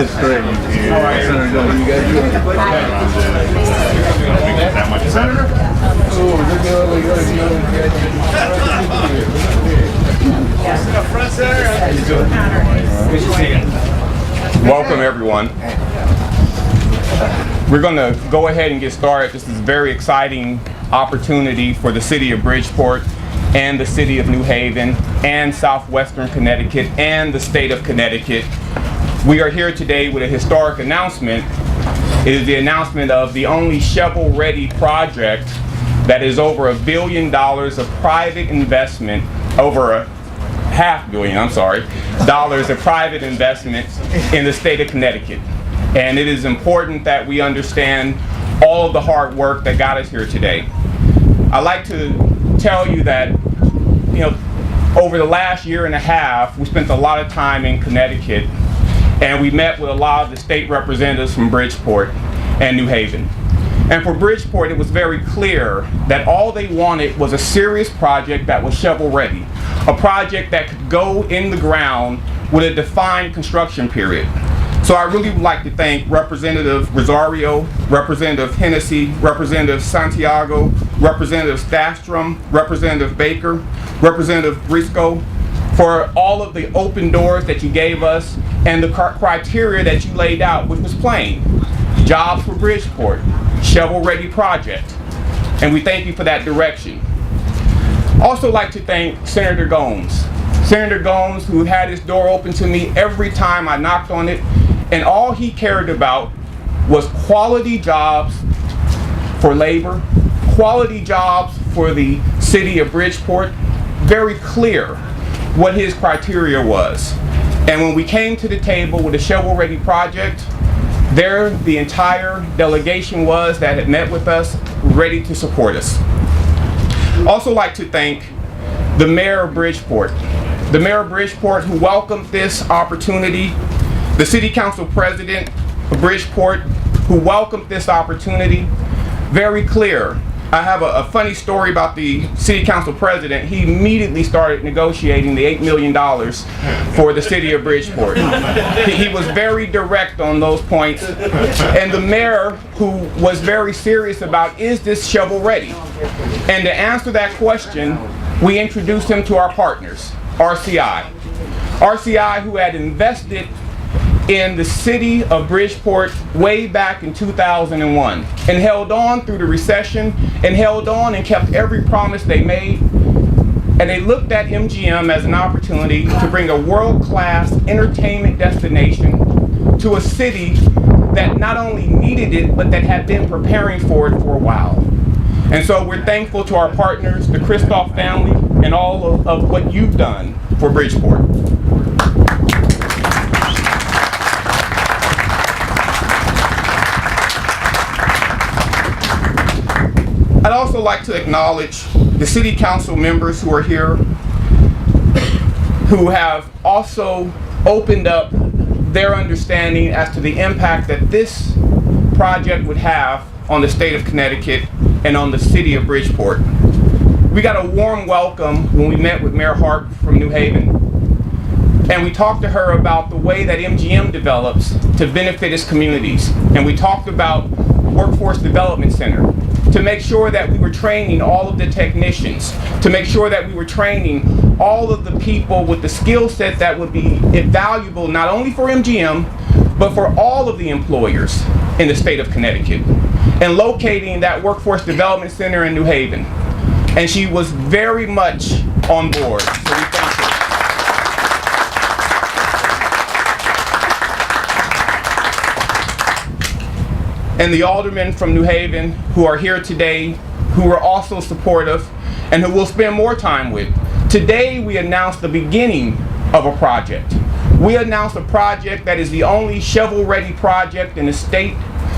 That's great. All right, Senator, you guys do it. Senator? Welcome, everyone. We're going to go ahead and get started. This is a very exciting opportunity for the city of Bridgeport and the city of New Haven and southwestern Connecticut and the state of Connecticut. We are here today with a historic announcement. It is the announcement of the only shovel-ready project that is over $1 billion of private investment, over $500 million of private investment in the state of Connecticut. And it is important that we understand all of the hard work that got us here today. I'd like to tell you that, over the last year and a half, we spent a lot of time in Connecticut, and we met with a lot of the state representatives from Bridgeport and New Haven. And for Bridgeport, it was very clear that all they wanted was a serious project that was shovel-ready, a project that could go in the ground with a defined construction period. So I really would like to thank Representative Rosario, Representative Hennessy, Representative Santiago, Representative Stastrom, Representative Baker, Representative Briscoe, for all of the open doors that you gave us and the criteria that you laid out, which was plain. Jobs for Bridgeport, shovel-ready project, and we thank you for that direction. Also like to thank Senator Gomes. Senator Gomes, who had his door open to me every time I knocked on it, and all he cared about was quality jobs for labor, quality jobs for the city of Bridgeport. Very clear what his criteria was. And when we came to the table with a shovel-ready project, there the entire delegation was that had met with us, ready to support us. Also like to thank the Mayor of Bridgeport. The Mayor of Bridgeport, who welcomed this opportunity, the City Council President of Bridgeport, who welcomed this opportunity. Very clear. I have a funny story about the City Council President. He immediately started negotiating the $8 million for the city of Bridgeport. He was very direct on those points. And the mayor, who was very serious about, is this shovel ready? And to answer that question, we introduced him to our partners, RCI. RCI, who had invested in the city of Bridgeport way back in 2001 and held on through the recession and held on and kept every promise they made. And they looked at MGM as an opportunity to bring a world-class entertainment destination to a city that not only needed it, but that had been preparing for it for a while. And so we're thankful to our partners, the Kristoff family, and all of what you've done for Bridgeport. I'd also like to acknowledge the city council members who are here, who have also opened up their understanding as to the impact that this project would have on the state of Connecticut and on the city of Bridgeport. We got a warm welcome when we met with Mayor Hart from New Haven, and we talked to her about the way that MGM develops to benefit its communities. And we talked about Workforce Development Center, to make sure that we were training all of the technicians, to make sure that we were training all of the people with the skill set that would be valuable not only for MGM, but for all of the employers in the state of Connecticut, and locating that Workforce Development Center in New Haven. And she was very much on board, so we thank her. And the aldermen from New Haven who are here today, who are also supportive and who we'll spend more time with. Today we announced the beginning of a project. We announced a project that is the only shovel-ready project in the state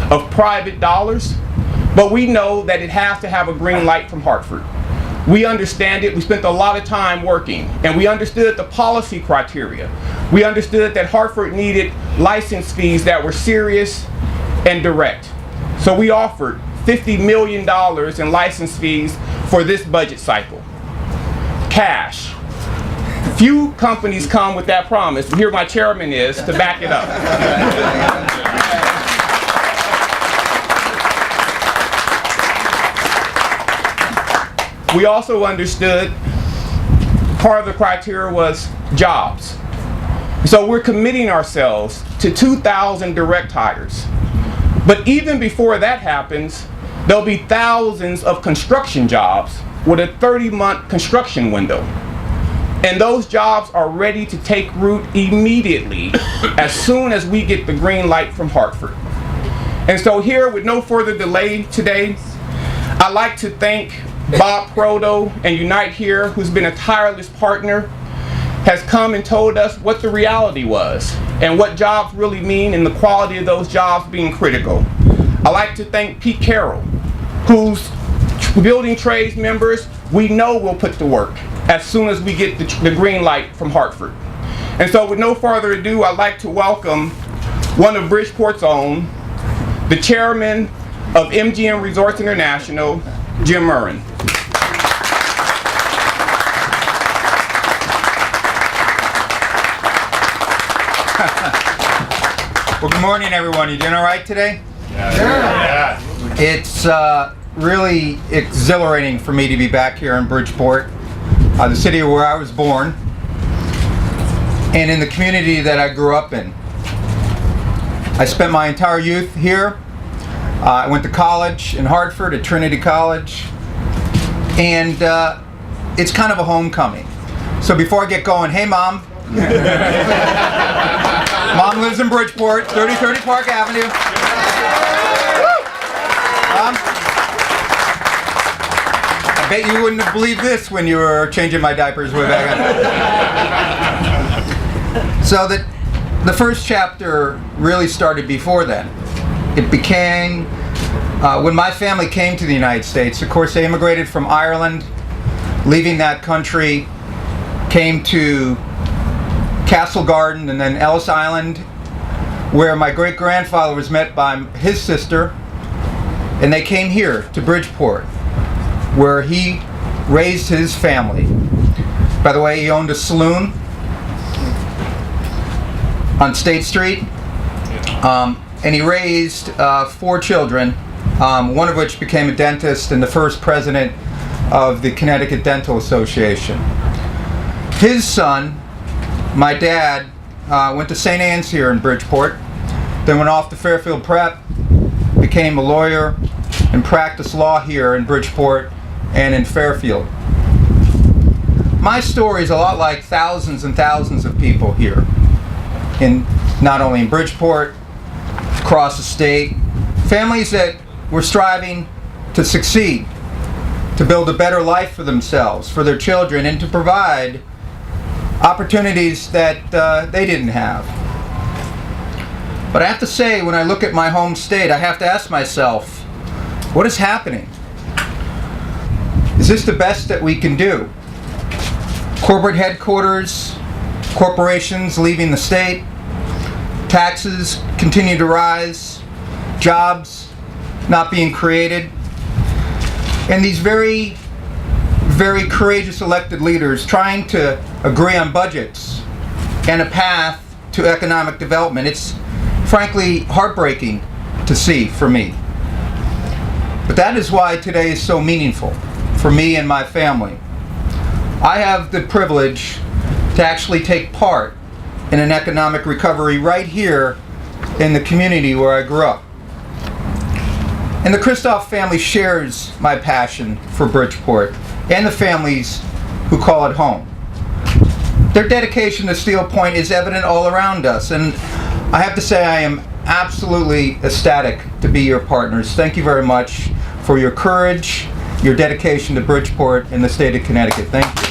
of private dollars, but we know that it has to have a green light from Hartford. We understand it. We spent a lot of time working, and we understood the policy criteria. We understood that Hartford needed license fees that were serious and direct. So we offered $50 million in license fees for this budget cycle. Cash. Few companies come with that promise, and here my chairman is to back it up. we also understood part of the criteria was jobs. So we're committing ourselves to 2,000 direct hires. But even before that happens, there'll be thousands of construction jobs with a 30-month construction window. And those jobs are ready to take root immediately as soon as we get the green light from Hartford. And so here, with no further delay today, I'd like to thank Bob Proto and Unite Here, who's been a tireless partner, has come and told us what the reality was and what jobs really mean and the quality of those jobs being critical. I'd like to thank Pete Carroll, whose building trades members we know will put to work as soon as we get the green light from Hartford. And so with no further ado, I'd like to welcome one of Bridgeport's own, the chairman of MGM Resorts International, Jim Murren. Well, good morning, everyone. You doing all right today? Yeah. It's really exhilarating for me to be back here in Bridgeport, the city where I was born, and in the community that I grew up in. I spent my entire youth here. I went to college in Hartford at Trinity College, and it's kind of a homecoming. So before I get going, hey, Mom. Mom lives in Bridgeport, 3030 Park Avenue. I bet you wouldn't have believed this when you were changing my diapers way back then. So the first chapter really started before then. It began when my family came to the United States. Of course, they immigrated from Ireland, leaving that country, came to Castle Garden and then Ellis Island, where my great-grandfather was met by his sister, and they came here to Bridgeport, where he raised his family. By the way, he owned a saloon on State Street, and he raised 4 children, one of which became a dentist and the first president of the Connecticut Dental Association. His son, my dad, went to St. Anne's here in Bridgeport, then went off to Fairfield Prep, became a lawyer, and practiced law here in Bridgeport and in Fairfield. My story is a lot like thousands and thousands of people here, not only in Bridgeport, across the state, families that were striving to succeed, to build a better life for themselves, for their children, and to provide opportunities that they didn't have. But I have to say, when I look at my home state, I have to ask myself, what is happening? Is this the best that we can do? Corporate headquarters, corporations leaving the state, taxes continue to rise, jobs not being created, and these very courageous elected leaders trying to agree on budgets and a path to economic development. It's frankly heartbreaking to see for me. But that is why today is so meaningful for me and my family. I have the privilege to actually take part in an economic recovery right here in the community where I grew up. And the Kristoff family shares my passion for Bridgeport and the families who call it home. Their dedication to Steel Point is evident all around us, and I have to say I am absolutely ecstatic to be your partners. Thank you very much for your courage, your dedication to Bridgeport and the state of Connecticut. Thank you.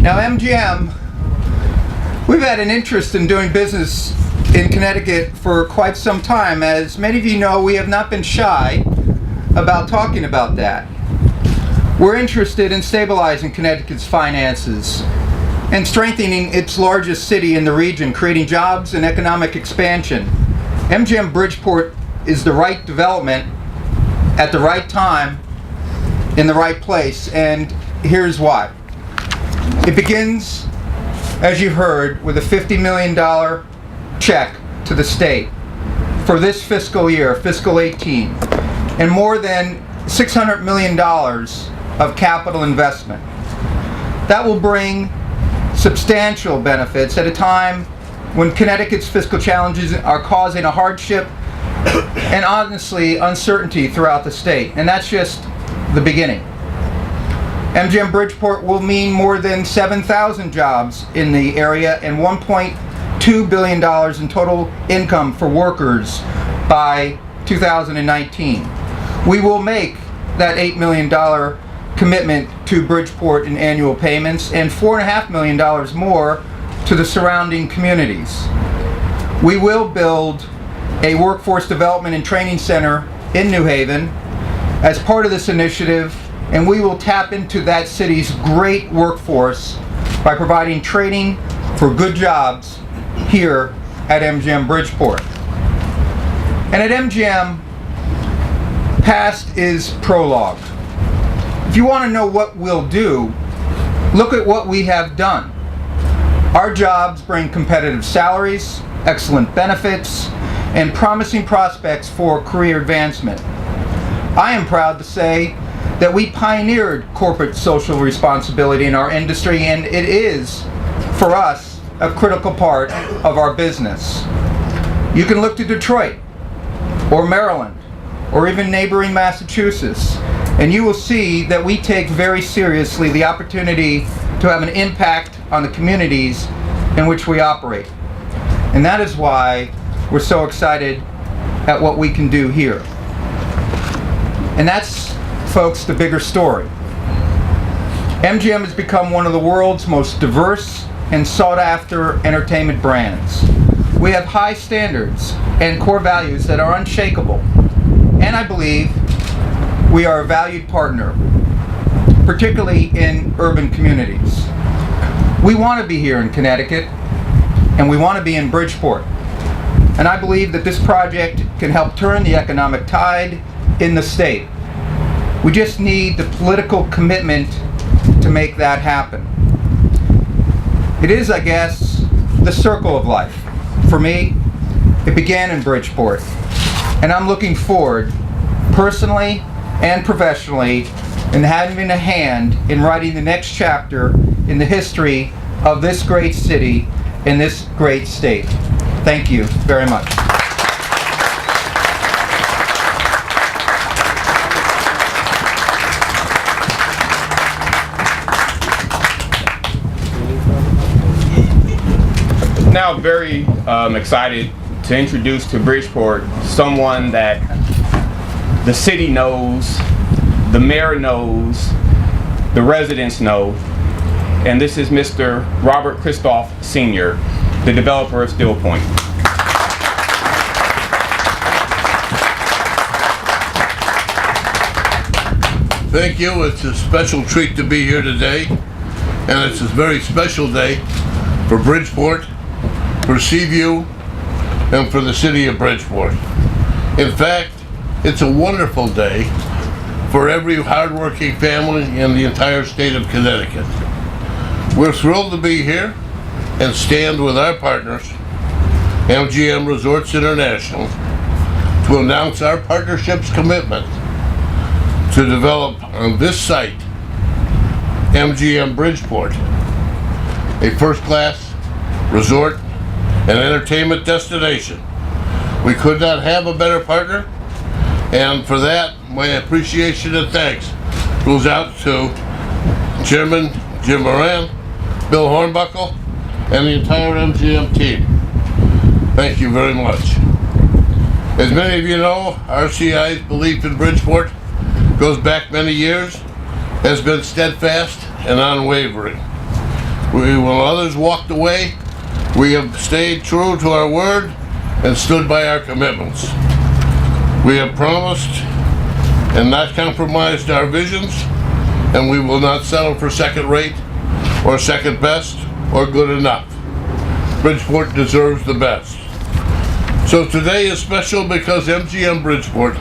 Now, MGM, we've had an interest in doing business in Connecticut for quite some time. As many of you know, we have not been shy about talking about that. We're interested in stabilizing Connecticut's finances and strengthening its largest city in the region, creating jobs and economic expansion. MGM Bridgeport is the right development at the right time in the right place, and here's why. It begins, as you heard, with a $50 million check to the state. for this fiscal year, fiscal 18, and more than $600 million of capital investment. That will bring substantial benefits at a time when Connecticut's fiscal challenges are causing a hardship and honestly uncertainty throughout the state. And that's just the beginning. MGM Bridgeport will mean more than 7,000 jobs in the area and $1.2 billion in total income for workers by 2019. We will make that $8 million commitment to Bridgeport in annual payments and $4.5 million more to the surrounding communities. We will build a workforce development and training center in New Haven as part of this initiative, and we will tap into that city's great workforce by providing training for good jobs here at MGM Bridgeport. And at MGM, past is prologue. If you want to know what we'll do, look at what we have done. Our jobs bring competitive salaries, excellent benefits, and promising prospects for career advancement. I am proud to say that we pioneered corporate social responsibility in our industry, and it is, for us, a critical part of our business. You can look to Detroit, or Maryland, or even neighboring Massachusetts, and you will see that we take very seriously the opportunity to have an impact on the communities in which we operate. And that is why we're so excited at what we can do here. And that's, folks, the bigger story. MGM has become one of the world's most diverse and sought-after entertainment brands. We have high standards and core values that are unshakable. And I believe we are a valued partner, particularly in urban communities. We want to be here in Connecticut, and we want to be in Bridgeport. And I believe that this project can help turn the economic tide in the state. We just need the political commitment to make that happen. It is, I guess, the circle of life. For me, it began in Bridgeport, and I'm looking forward, personally and professionally, in having a hand in writing the next chapter in the history of this great city and this great state. Thank you very much. Now very excited to introduce to Bridgeport someone that the city knows, the mayor knows, the residents know, and this is Mr. Robert Christoph Sr., the developer of Steel Point. Thank you. It's a special treat to be here today, and it's a very special day for Bridgeport, for Seaview, and for the city of Bridgeport. In fact, it's a wonderful day for every hardworking family in the entire state of Connecticut. We're thrilled to be here and stand with our partners, MGM Resorts International, to announce our partnership's commitment to develop on this site, MGM Bridgeport, a first-class resort and entertainment destination. We could not have a better partner, and for that, my appreciation and thanks goes out to Chairman Jim Moran, Bill Hornbuckle, and the entire MGM team. Thank you very much. As many of you know, RCI's belief in Bridgeport goes back many years, has been steadfast and unwavering. When others walked away, we have stayed true to our word and stood by our commitments. We have promised and not compromised our visions, and we will not settle for second rate or second best or good enough. Bridgeport deserves the best. So today is special because MGM Bridgeport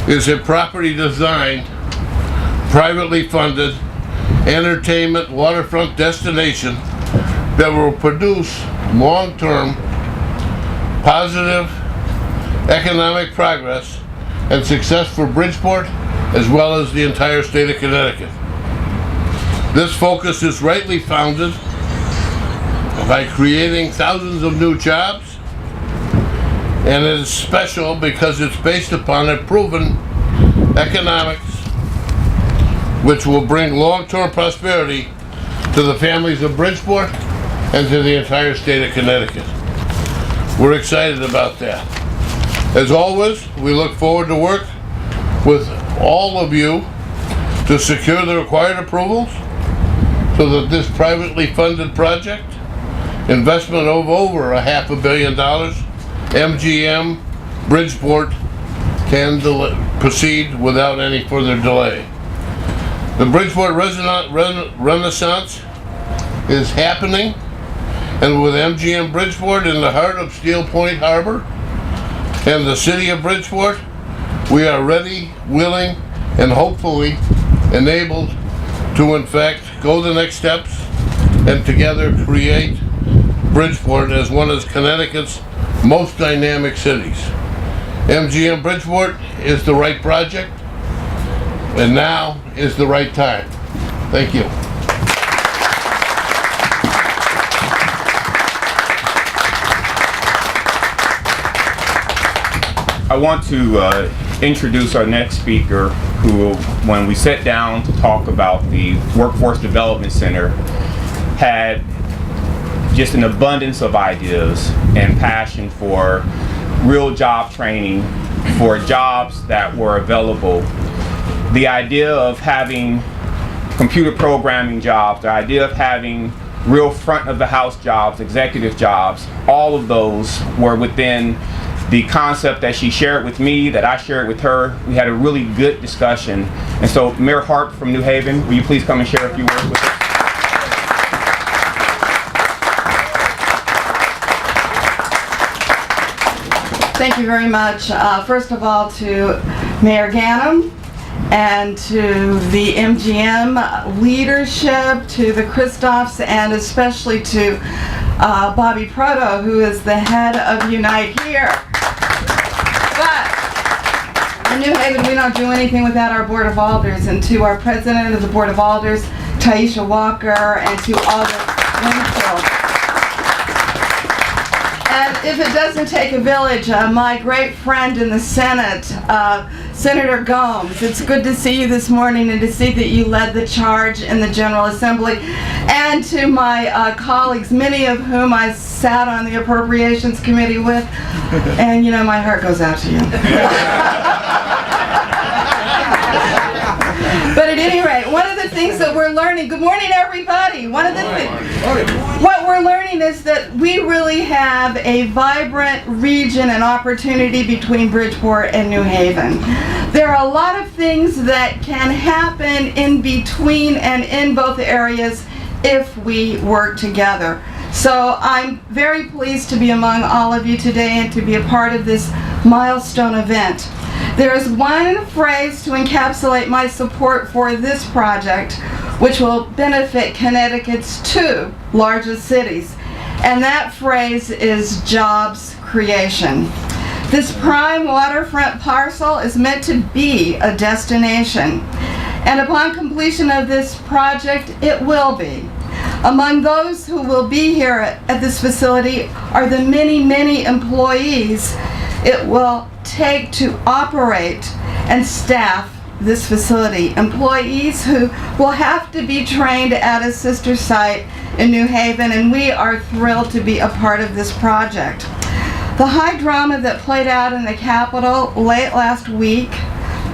is a property designed, privately funded, entertainment waterfront destination that will produce long-term, positive, economic progress and success for Bridgeport as well as the entire state of Connecticut. This focus is rightly founded by creating thousands of new jobs, and it is special because it's based upon a proven economics which will bring long-term prosperity to the families of Bridgeport and to the entire state of Connecticut. We're excited about that. As always, we look forward to work with all of you to secure the required approvals so that this privately funded project, investment of over $500 million, MGM, Bridgeport, can proceed without any further delay. The Bridgeport Renaissance is happening, and with MGM Bridgeport in the heart of Steel Point Harbor and the city of Bridgeport, we are ready, willing, and hopefully enabled to in fact go the next steps and together create Bridgeport as one of Connecticut's most dynamic cities. MGM Bridgeport is the right project, and now is the right time. Thank you. I want to introduce our next speaker, who, when we sat down to talk about the Workforce Development Center, had just an abundance of ideas and passion for real job training, for jobs that were available. The idea of having computer programming jobs, the idea of having real front of the house jobs, executive jobs, all of those were within the concept that she shared with me, that I shared with her. We had a really good discussion. And so, Mayor Harp from New Haven, will you please come and share a few words with us? Thank you very much. First of all, to Mayor Ganem and to the MGM leadership, to the Christophs, and especially to Bobby Proto, who is the head of Unite Here. But in New Haven, we don't do anything without our Board of Alders, and to our president of the Board of Alders, Taisha Walker, and to Alder Winfield. And if it doesn't take a village, my great friend in the Senate, Senator Gomes, it's good to see you this morning and to see that you led the charge in the General Assembly. And to my colleagues, many of whom I sat on the Appropriations Committee with, and you know, my heart goes out to you. But at any rate, one of the things that we're learning, good morning everybody, what we're learning is that we really have a vibrant region and opportunity between Bridgeport and New Haven. There are a lot of things that can happen in between and in both areas if we work together. So I'm very pleased to be among all of you today and to be a part of this milestone event. There is one phrase to encapsulate my support for this project, which will benefit Connecticut's two largest cities, and that phrase is jobs creation. This prime waterfront parcel is meant to be a destination, and upon completion of this project, it will be. Among those who will be here at this facility are the many, many employees it will take to operate and staff this facility. Employees who will have to be trained at a sister site in New Haven, and we are thrilled to be a part of this project. The high drama that played out in the Capitol late last week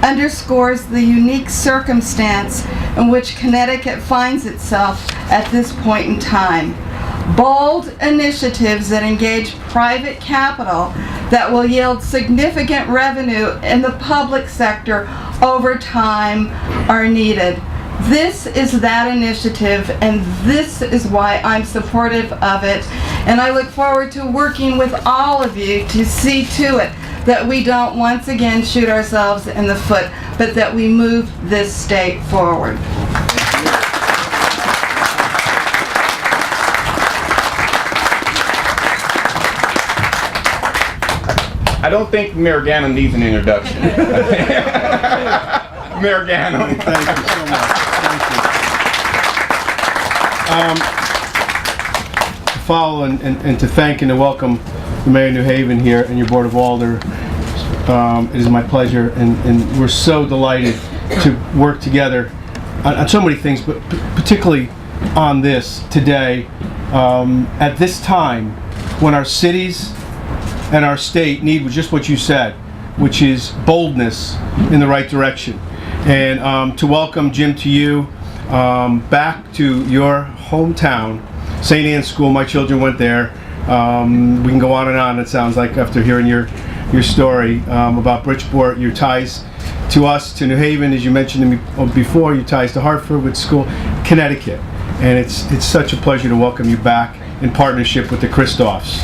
underscores the unique circumstance in which Connecticut finds itself at this point in time. Bold initiatives that engage private capital that will yield significant revenue in the public sector over time are needed. This is that initiative, and this is why I'm supportive of it. And I look forward to working with all of you to see to it that we don't once again shoot ourselves in the foot, but that we move this state forward. I don't think Mayor Ganem needs an introduction. Mayor Ganem. Thank you so much. Thank you. To follow and to thank and to welcome the Mayor of New Haven here and your Board of Alder. It is my pleasure, and we're so delighted to work together on so many things, but particularly on this today, at this time when our cities and our state need just what you said, which is boldness in the right direction. And to welcome Jim to you back to your hometown, St. Anne's School. My children went there. We can go on and on, it sounds like, after hearing your story about Bridgeport, your ties to us, to New Haven, as you mentioned to me before, your ties to Hartford with school, Connecticut. And it's such a pleasure to welcome you back in partnership with the Christophs.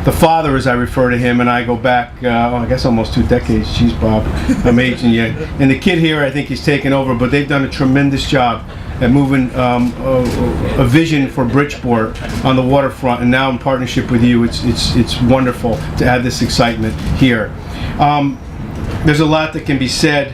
The father, as I refer to him, and I go back, I guess almost 2 decades. Jeez, Bob, I'm aging you. And the kid here, I think he's taken over, but they've done a tremendous job at moving a vision for Bridgeport on the waterfront, and now in partnership with you, it's wonderful to add this excitement here. There's a lot that can be said,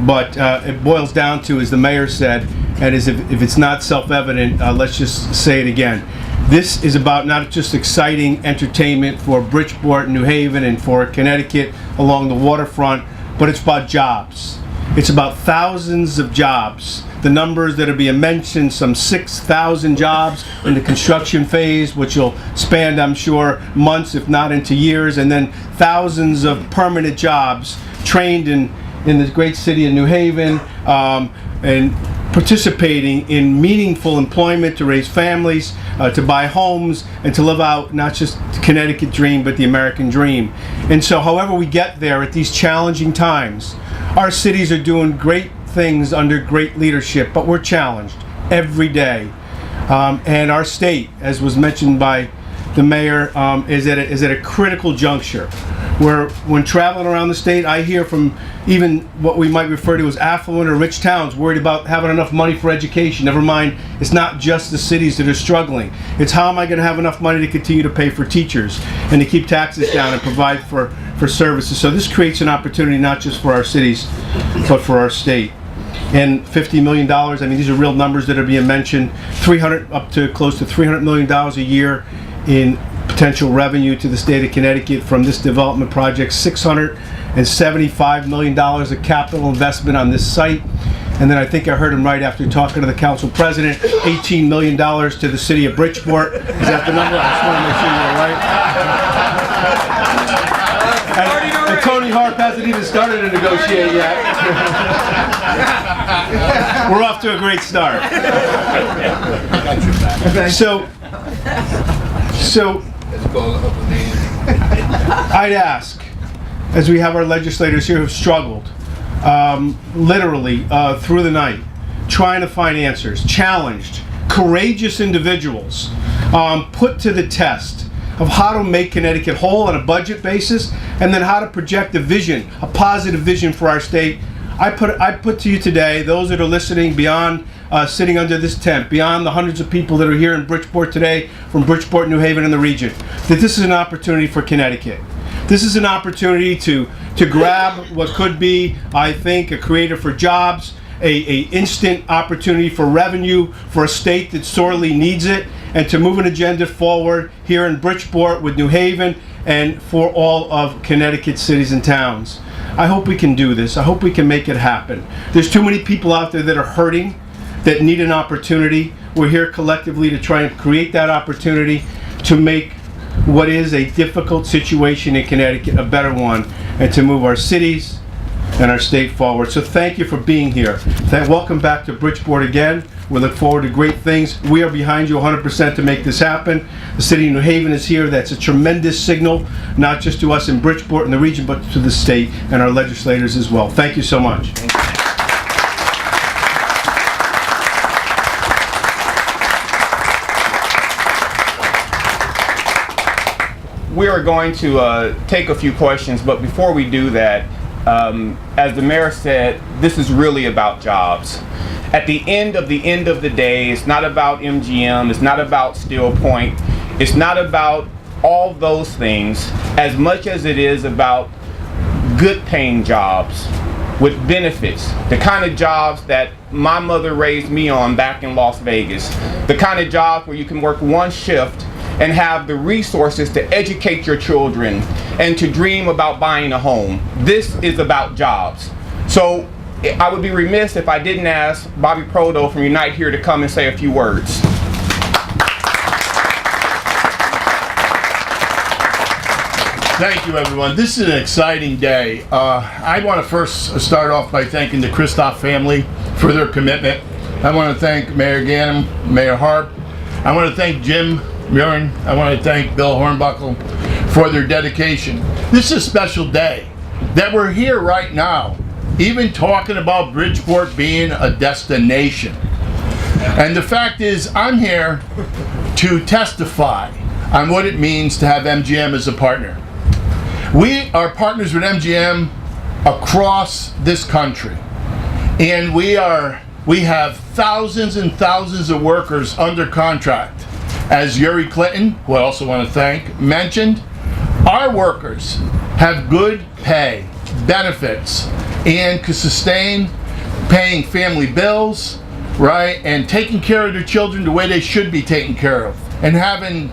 but it boils down to, as the mayor said, and as if it's not self-evident, let's just say it again. This is about not just exciting entertainment for Bridgeport, New Haven, and for Connecticut along the waterfront, but it's about jobs. It's about thousands of jobs. The numbers that are being mentioned, some 6,000 jobs in the construction phase, which will span, I'm sure, months, if not into years, and then thousands of permanent jobs trained in the great city of New Haven, and participating in meaningful employment to raise families, to buy homes, and to live out not just the Connecticut dream, but the American dream. And so however we get there at these challenging times, our cities are doing great things under great leadership, but we're challenged every day. And our state, as was mentioned by the mayor, is at a critical juncture where, when traveling around the state, I hear from even what we might refer to as affluent or rich towns worried about having enough money for education. Never mind, it's not just the cities that are struggling. It's how am I going to have enough money to continue to pay for teachers and to keep taxes down and provide for services. So this creates an opportunity not just for our cities, but for our state. And $50 million, I mean, these are real numbers that are being mentioned, up to close to $300 million a year in potential revenue to the state of Connecticut from this development project, $675 million of capital investment on this site. And then I think I heard him right after talking to the council president, $18 million to the city of Bridgeport. Is that the number? I just want to make sure you're right. And Tony Harp hasn't even started to negotiate yet. We're off to a great start. So I'd ask, as we have our legislators here who've struggled, literally through the night, trying to find answers, challenged, courageous individuals, put to the test of how to make Connecticut whole on a budget basis, and then how to project a vision, a positive vision for our state. I put to you today, those that are listening beyond sitting under this tent, beyond the hundreds of people that are here in Bridgeport today, from Bridgeport, New Haven, and the region, that this is an opportunity for Connecticut. This is an opportunity to grab what could be, I think, a creator for jobs, a instant opportunity for revenue for a state that sorely needs it, and to move an agenda forward here in Bridgeport with New Haven and for all of Connecticut cities and towns. I hope we can do this. I hope we can make it happen. There's too many people out there that are hurting, that need an opportunity. We're here collectively to try and create that opportunity to make what is a difficult situation in Connecticut a better one, and to move our cities and our state forward. So thank you for being here. Welcome back to Bridgeport again. We look forward to great things. We are behind you 100% to make this happen. The city of New Haven is here. That's a tremendous signal, not just to us in Bridgeport and the region, but to the state and our legislators as well. Thank you so much. We are going to take a few questions, but before we do that, as the mayor said, this is really about jobs. At the end of the day, it's not about MGM, it's not about Steel Point, it's not about all those things as much as it is about good paying jobs with benefits, the kind of jobs that my mother raised me on back in Las Vegas, the kind of jobs where you can work one shift and have the resources to educate your children and to dream about buying a home. This is about jobs. So I would be remiss if I didn't ask Bobby Proto from Unite here to come and say a few words. Thank you, everyone. This is an exciting day. I want to first start off by thanking the Kristoff family for their commitment. I want to thank Mayor Ganem, Mayor Harp. I want to thank Jim Murin. I want to thank Bill Hornbuckle for their dedication. This is a special day that we're here right now, even talking about Bridgeport being a destination. And the fact is, I'm here to testify on what it means to have MGM as a partner. We are partners with MGM across this country, and we have thousands and thousands of workers under contract. As Yuri Clinton, who I also want to thank, mentioned, our workers have good pay, benefits, and can sustain paying family bills, right, and taking care of their children the way they should be taken care of, and having,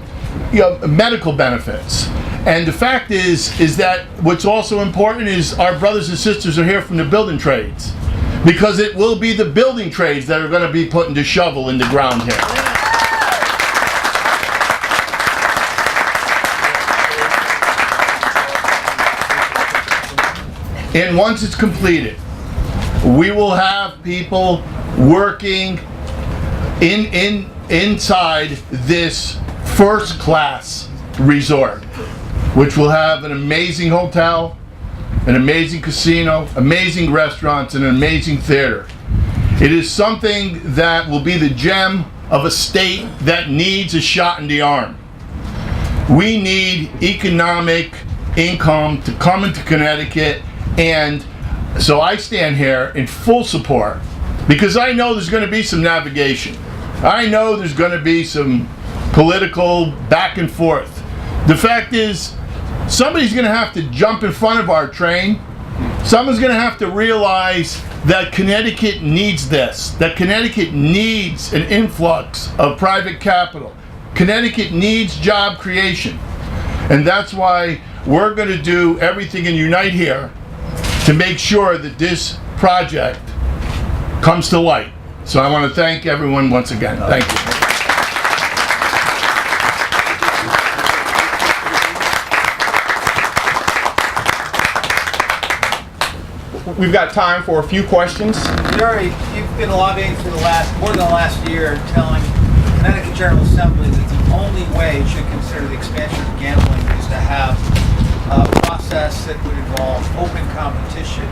medical benefits. And the fact is that what's also important is our brothers and sisters are here from the building trades, because it will be the building trades that are going to be putting the shovel in the ground here. And once it's completed, we will have people working inside this first-class resort, which will have an amazing hotel, an amazing casino, amazing restaurants, and an amazing theater. It is something that will be the gem of a state that needs a shot in the arm. We need economic income to come into Connecticut, and so I stand here in full support, because I know there's going to be some navigation. I know there's going to be some political back and forth. The fact is, somebody's going to have to jump in front of our train. Someone's going to have to realize that Connecticut needs this, that Connecticut needs an influx of private capital. Connecticut needs job creation. And that's why we're going to do everything in Unite here to make sure that this project comes to light. So I want to thank everyone once again. Thank you. We've got time for a few questions. Yuri, you've been lobbying for more than the last year, telling the Connecticut General Assembly that the only way it should consider the expansion of gambling is to have a process that would involve open competition.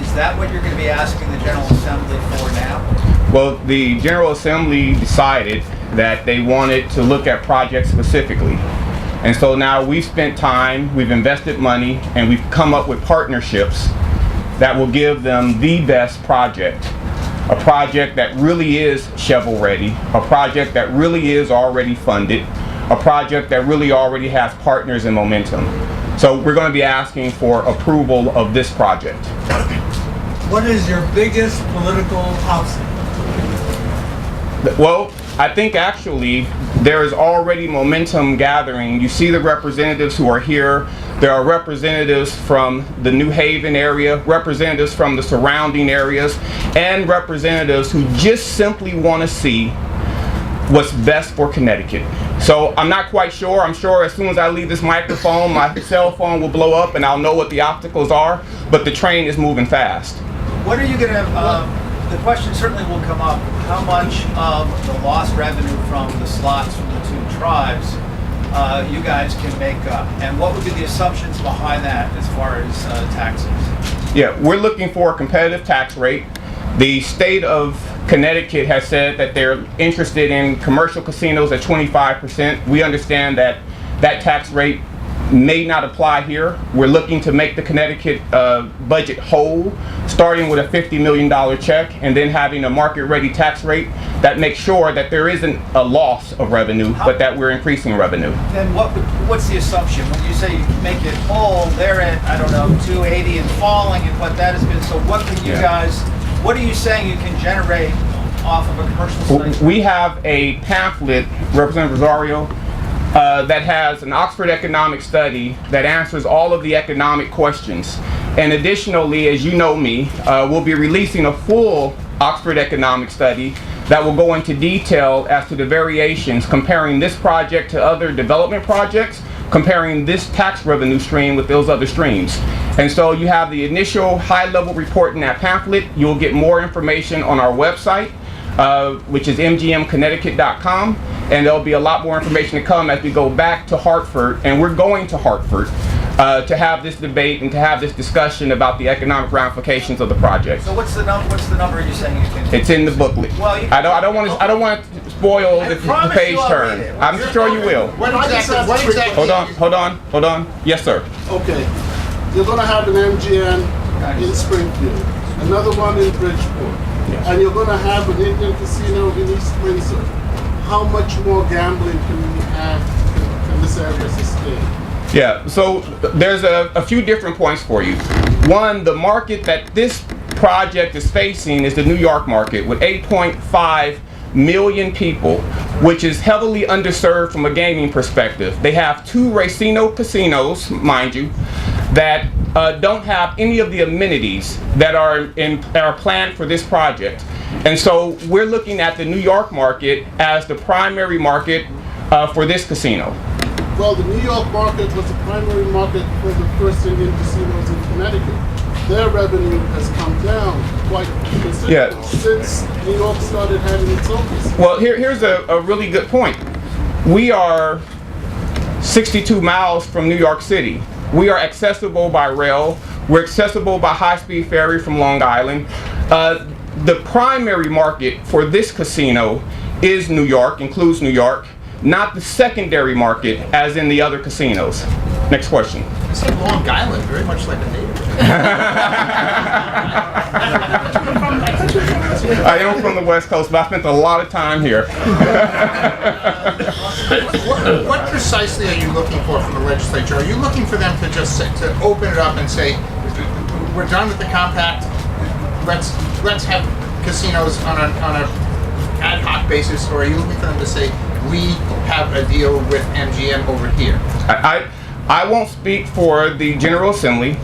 Is that what you're going to be asking the General Assembly for now? Well, the General Assembly decided that they wanted to look at projects specifically. And so now we've spent time, we've invested money, and we've come up with partnerships that will give them the best project. A project that really is shovel ready, a project that really is already funded, a project that really already has partners and momentum. So we're going to be asking for approval of this project. What is your biggest political obstacle? Well, I think actually there is already momentum gathering. You see the representatives who are here. There are representatives from the New Haven area, representatives from the surrounding areas, and representatives who just simply want to see what's best for Connecticut. So I'm not quite sure. I'm sure as soon as I leave this microphone, my cell phone will blow up and I'll know what the obstacles are, but the train is moving fast. What are you going to, the question certainly will come up, how much of the lost revenue from the slots from the two tribes you guys can make up? And what would be the assumptions behind that as far as taxes? Yeah, we're looking for a competitive tax rate. The state of Connecticut has said that they're interested in commercial casinos at 25%. We understand that that tax rate may not apply here. We're looking to make the Connecticut budget whole, starting with a $50 million check and then having a market-ready tax rate that makes sure that there isn't a loss of revenue, but that we're increasing revenue. Then what's the assumption? When you say you make it whole, they're at, I don't know, 280 and falling and what that has been. So what can you guys, what are you saying you can generate off of a commercial site? We have a pamphlet, Representative Rosario, that has an Oxford economic study that answers all of the economic questions. And additionally, as you know me, we'll be releasing a full Oxford economic study that will go into detail as to the variations, comparing this project to other development projects, comparing this tax revenue stream with those other streams. And so you have the initial high-level report in that pamphlet. You'll get more information on our website, which is mgmconnecticut.com, and there'll be a lot more information to come as we go back to Hartford, and we're going to Hartford to have this debate and to have this discussion about the economic ramifications of the project. So what's the number you're saying you can? It's in the booklet. Well, you I don't want to spoil the page turn. I'm sure you will. What exactly? Hold on. Yes, sir. Okay. You're going to have an MGM in Springfield, another one in Bridgeport, and you're going to have an Indian casino in East Windsor. How much more gambling can we have in this area sustain? Yeah, so there's a few different points for you. One, the market that this project is facing is the New York market with 8.5 million people, which is heavily underserved from a gaming perspective. They have 2 Racino casinos, mind you, that don't have any of the amenities that are planned for this project. And so we're looking at the New York market as the primary market for this casino. Well, the New York market was the primary market for the first Indian casinos in Connecticut. Their revenue has come down quite considerably since New York started having its own casinos. Well, here's a really good point. We are 62 miles from New York City. We are accessible by rail. We're accessible by high-speed ferry from Long Island. The primary market for this casino is New York, includes New York, not the secondary market as in the other casinos. Next question. You said Long Island, very much like a native. I am from the West Coast, but I spent a lot of time here. What precisely are you looking for from the legislature? Are you looking for them to just to open it up and say, we're done with the compact, let's have casinos on a ad hoc basis, or are you looking for them to say, we have a deal with MGM over here? I won't speak for the General Assembly.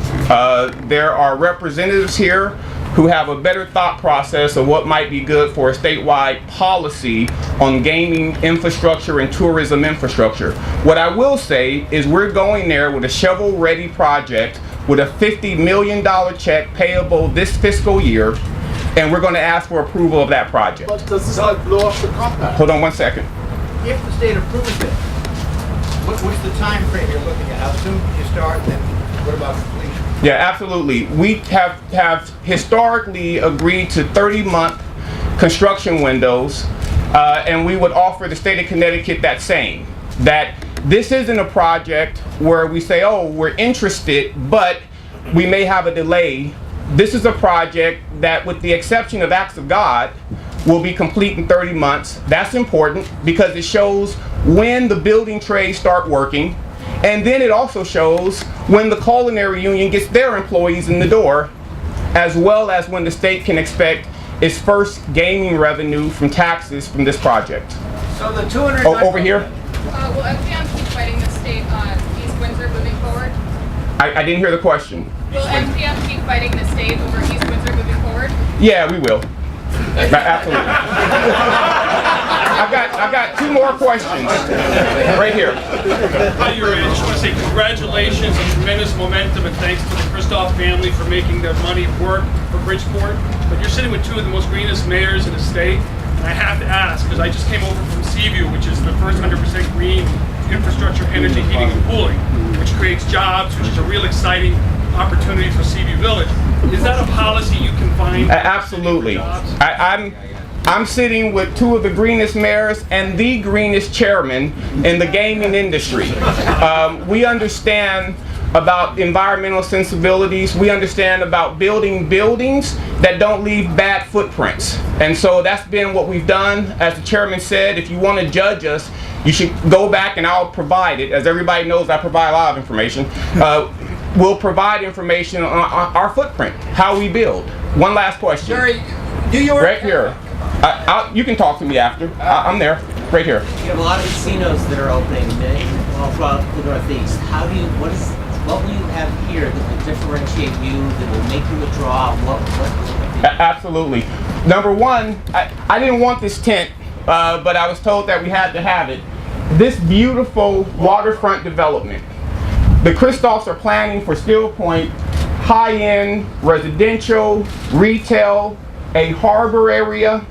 There are representatives here who have a better thought process of what might be good for a statewide policy on gaming infrastructure and tourism infrastructure. What I will say is we're going there with a shovel-ready project with a $50 million check payable this fiscal year, and we're going to ask for approval of that project. But does this not blow off the compact? Hold on one second. If the state approves it, what's the time frame you're looking at? How soon can you start, and what about completion? Yeah, absolutely. We have historically agreed to 30-month construction windows, and we would offer the state of Connecticut that same. That this isn't a project where we say, oh, we're interested, but we may have a delay. This is a project that, with the exception of acts of God, will be complete in 30 months. That's important because it shows when the building trades start working, and then it also shows when the culinary union gets their employees in the door, as well as when the state can expect its first gaming revenue from taxes from this project. So the 200. Over here? Will MGM keep fighting the state on East Windsor moving forward? I didn't hear the question. Will MGM keep fighting the state over East Windsor moving forward? Yeah, we will. Absolutely. I've got 2 more questions right here. Hi, Your Honor. I just want to say congratulations on tremendous momentum and thanks to the Kristoff family for making their money work for Bridgeport. But you're sitting with 2 of the most greenest mayors in the state. And I have to ask, because I just came over from Seaview, which is the first 100% green infrastructure, energy, heating, and cooling, which creates jobs, which is a real exciting opportunity for Seaview Village. Is that a policy you can find? Absolutely. I'm sitting with two of the greenest mayors and the greenest chairman in the gaming industry. We understand about environmental sensibilities. We understand about building buildings that don't leave bad footprints. And so that's been what we've done. As the chairman said, if you want to judge us, you should go back and I'll provide it. As everybody knows, I provide a lot of information. We'll provide information on our footprint, how we build. One last question. Jerry, New York. Right here. You can talk to me after. I'm there. Right here. You have a lot of casinos that are opening all throughout the Northeast. What will you have here that will differentiate you, that will make you a draw? Absolutely. Number one, I didn't want this tent, but I was told that we had to have it. This beautiful waterfront development. The Christophs are planning for Steel Point high-end residential, retail, a harbor area.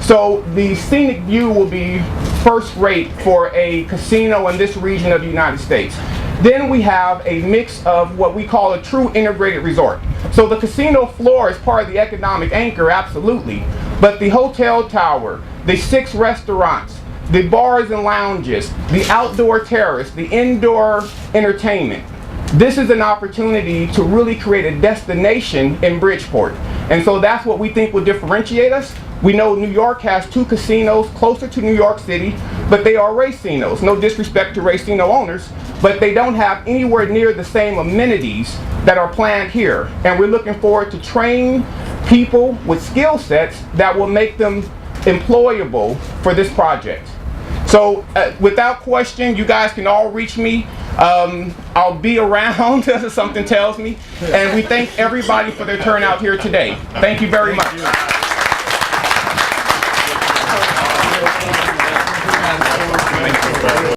So the scenic view will be first rate for a casino in this region of the United States. Then we have a mix of what we call a true integrated resort. So the casino floor is part of the economic anchor, absolutely. But the hotel tower, the 6 restaurants, the bars and lounges, the outdoor terrace, the indoor entertainment. This is an opportunity to really create a destination in Bridgeport. And so that's what we think will differentiate us. We know New York has 2 casinos closer to New York City, but they are racinos. No disrespect to racino owners, but they don't have anywhere near the same amenities that are planned here. And we're looking forward to train people with skill sets that will make them employable for this project. So without question, you guys can all reach me. I'll be around, something tells me. And we thank everybody for their turnout here today. Thank you very much.